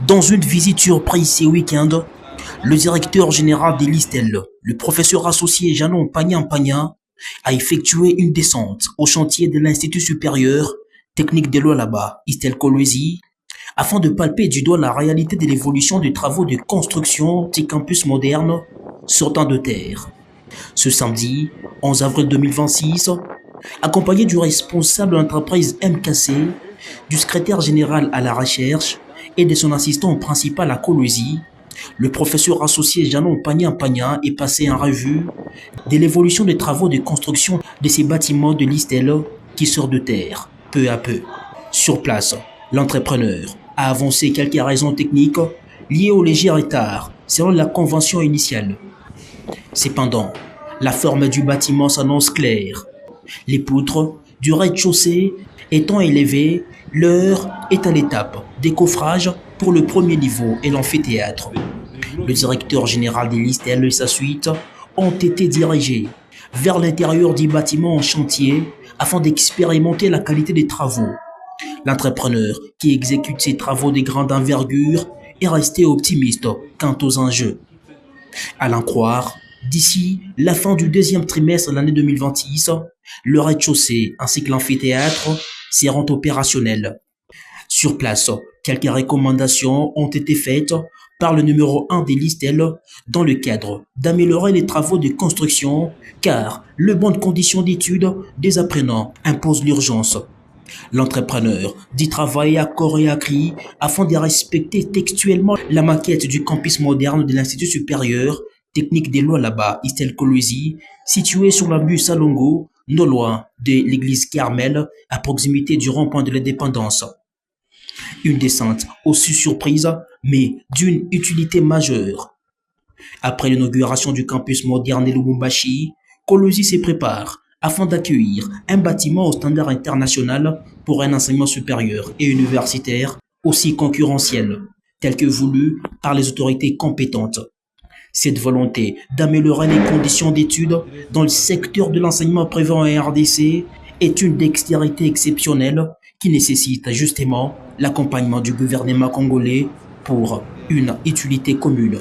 Dans une visite surprise ce week-end, le directeur général des Listel, le professeur associé Janon Pagnan, a effectué une descente au chantier de l'Institut supérieur technique de l'Oualaba, Istel Kolwezi, afin de palper du doigt la réalité de l'évolution des travaux de construction des campus modernes sortant de terre. Ce samedi, 11 avril 2026, accompagné du responsable d'entreprise MKC, du secrétaire général à la recherche et de son assistant principal à Kolwezi, le professeur associé Janon Pagnan est passé en revue de l'évolution des travaux de construction de ces bâtiments de l'Istel qui sortent de terre, peu à peu. Sur place, l'entrepreneur a avancé quelques raisons techniques liées au léger retard selon la convention initiale. Cependant, la forme du bâtiment s'annonce claire. Les poutres du rez-de-chaussée étant élevées, l'heure est à l'étape des coffrages pour le premier niveau et l'amphithéâtre. Le directeur général des Listel et sa suite ont été dirigés vers l'intérieur du bâtiment en chantier afin d'expérimenter la qualité des travaux. L'entrepreneur qui exécute ces travaux de grande envergure est resté optimiste quant aux enjeux. À l'en croire, d'ici la fin du deuxième trimestre de l'année 2026, le rez-de-chaussée ainsi que l'amphithéâtre seront opérationnels. Sur place, quelques recommandations ont été faites par le numéro 1 des Listel dans le cadre d'améliorer les travaux de construction car les bonnes conditions d'études des apprenants imposent l'urgence. L'entrepreneur dit travailler à corps et à cri afin de respecter textuellement la maquette du campus moderne de l'Institut supérieur technique des Lualaba, Istel Kolwezi, situé sur la rue Salongo, non loin de l'église Carmel, à proximité du rond-point de l'indépendance. Une descente aussi surprise, mais d'une utilité majeure. Après l'inauguration du campus moderne de Lubumbashi, Kolwezi se prépare afin d'accueillir un bâtiment au standard international pour un enseignement supérieur et universitaire aussi concurrentiel, tel que voulu par les autorités compétentes. Cette volonté d'améliorer les conditions d'études dans le secteur de l'enseignement privé en RDC est une dextérité exceptionnelle qui nécessite justement l'accompagnement du gouvernement congolais pour une utilité commune.